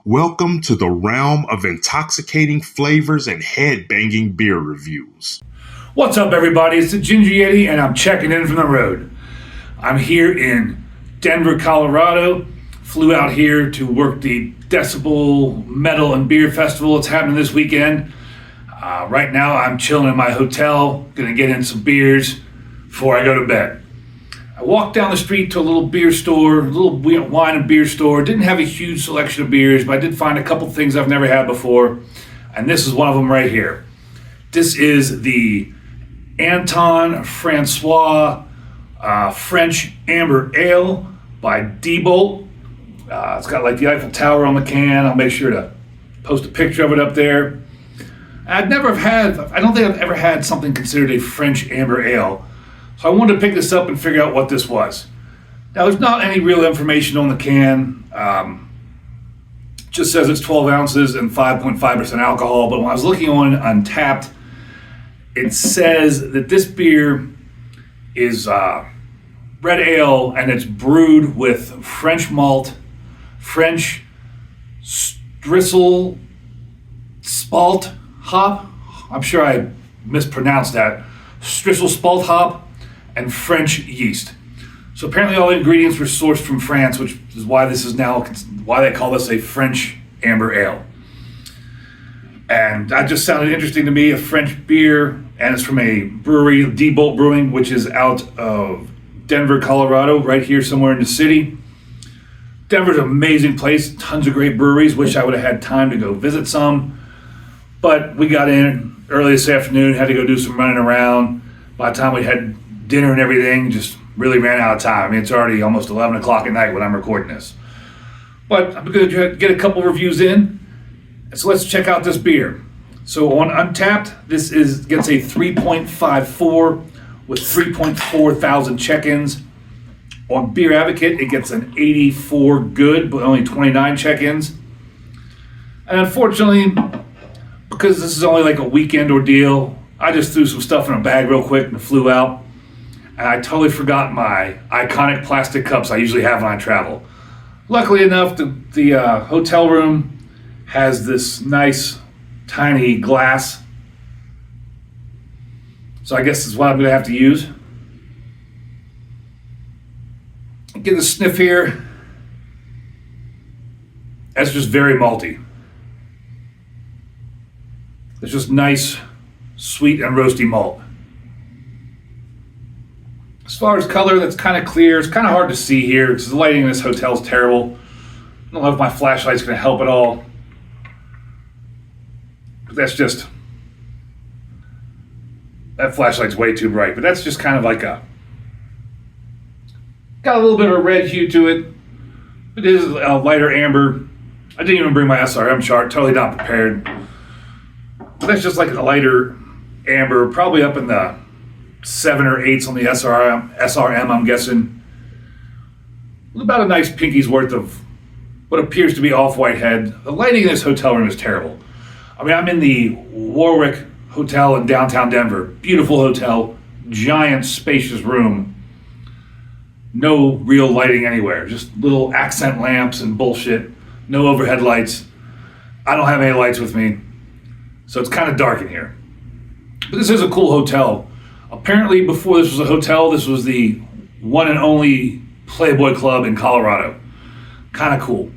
Welcome to the realm of intoxicating flavors and head-banging beer reviews. What's up, everybody? It's the Ginger Yeti, and I'm checking in from the road. I'm here in Denver, Colorado. Flew out here to work the Decibel Metal and Beer Festival. It's happening this weekend. Right now, I'm chilling in my hotel, gonna get in some beers before I go to bed. I walked down the street to a little beer store, a little wine and beer store. Didn't have a huge selection of beers, but I did find a couple things I've never had before, and this is one of them right here. This is the Anton Francois French Amber Ale by Diebolt. It's got like the Eiffel Tower on the can. I'll make sure to post a picture of it up there. I don't think I've ever had something considered a French Amber Ale. So I wanted to pick this up and figure out what this was. Now, there's not any real information on the can. Just says it's 12 ounces and 5.5% alcohol. But when I was looking on Untapped, it says that this beer is red ale and it's brewed with French malt, French strisel spalt hop. I'm sure I mispronounced that. Strisel spalt hop and French yeast. So apparently all the ingredients were sourced from France, which is why this is now, why they call this a French Amber Ale. And that just sounded interesting to me, a French beer, and it's from a brewery, Diebolt Brewing, which is out of Denver, Colorado, right here somewhere in the city. Denver's an amazing place, tons of great breweries. Wish I would have had time to go visit some. But we got in early this afternoon, had to go do some running around. By the time we had dinner and everything, just really ran out of time. I mean, it's already almost 11 o'clock at night when I'm recording this. But I'm going to get a couple reviews in. So let's check out this beer. So on Untapped, this gets a 3.54 with 3.4 thousand check-ins. On Beer Advocate, it gets an 84 good, but only 29 check-ins. And unfortunately, because this is only like a weekend ordeal, I just threw some stuff in a bag real quick and flew out. And I totally forgot my iconic plastic cups I usually have when I travel. Luckily enough, the hotel room has this nice tiny glass. So I guess this is what I'm going to have to use. Get a sniff here. That's just very malty. It's just nice, sweet and roasty malt. As far as color, that's kind of clear. It's kind of hard to see here because the lighting in this hotel is terrible. I don't know if my flashlight's going to help at all. But that flashlight's way too bright. But that's just kind of like got a little bit of a red hue to it. It is a lighter amber. I didn't even bring my SRM chart, totally not prepared. But that's just like a lighter amber, probably up in the 7 or 8s on the SRM, I'm guessing. With about a nice pinky's worth of what appears to be off-white head. The lighting in this hotel room is terrible. I mean, I'm in the Warwick Hotel in downtown Denver. Beautiful hotel, giant spacious room. No real lighting anywhere, just little accent lamps and bullshit. No overhead lights. I don't have any lights with me, so it's kind of dark in here. But this is a cool hotel. Apparently, before this was a hotel, this was the one and only Playboy Club in Colorado. Kind of cool.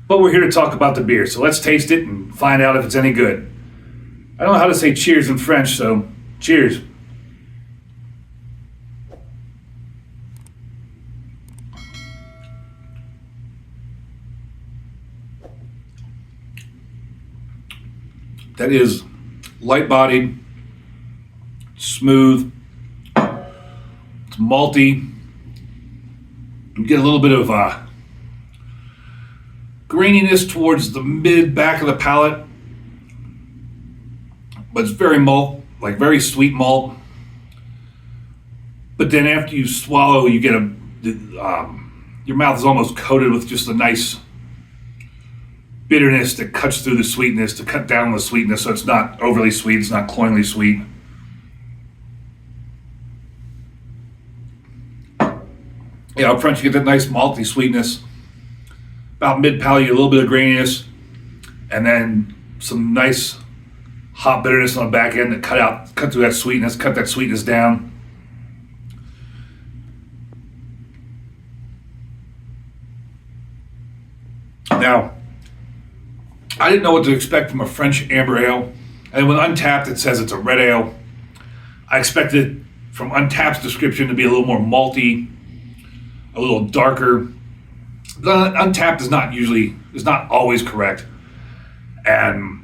But we're here to talk about the beer, so let's taste it and find out if it's any good. I don't know how to say cheers in French, so cheers. That is light-bodied, smooth, it's malty. You get a little bit of graininess towards the mid-back of the palate, but it's very malt, like very sweet malt. But then after you swallow, you get your mouth is almost coated with just a nice bitterness that cuts through the sweetness to cut down the sweetness, so it's not overly sweet, it's not cloyingly sweet. Yeah, up front you get that nice malty sweetness. about mid-palate, a little bit of graininess, and then some nice hop bitterness on the back end that cut through that sweetness, cut that sweetness down. Now, I didn't know what to expect from a French amber ale, and when Untapped it says it's a red ale. I expected from Untapped's description to be a little more malty, a little darker. But Untapped is not always correct, and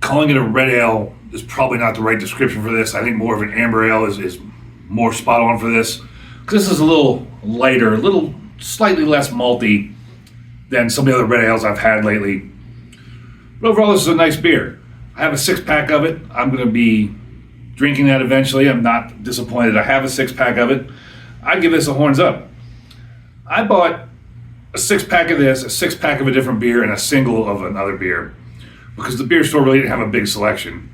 calling it a red ale is probably not the right description for this. I think more of an amber ale is more spot on for this, because this is a little lighter, a little slightly less malty than some of the other red ales I've had lately. But overall, this is a nice beer. I have a 6-pack of it. I'm going to be drinking that eventually. I'm not disappointed. I have a 6-pack of it. I'd give this a horns up. I bought a 6-pack of this, a 6-pack of a different beer, and a single of another beer, because the beer store really didn't have a big selection.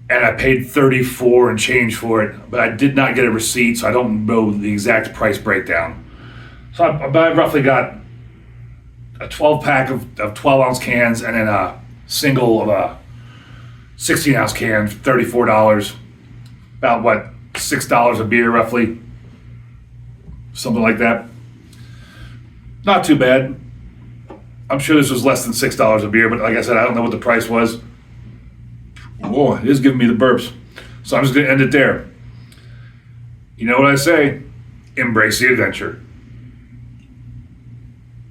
And I paid $34 and change for it, but I did not get a receipt, so I don't know the exact price breakdown. So I roughly got a 12-pack of 12-ounce cans, and then a single of a 16-ounce can for $34. About, what, $6 a beer, roughly? Something like that. Not too bad. I'm sure this was less than $6 a beer, but like I said, I don't know what the price was. Oh, it is giving me the burps. So I'm just going to end it there. You know what I say? Embrace the adventure.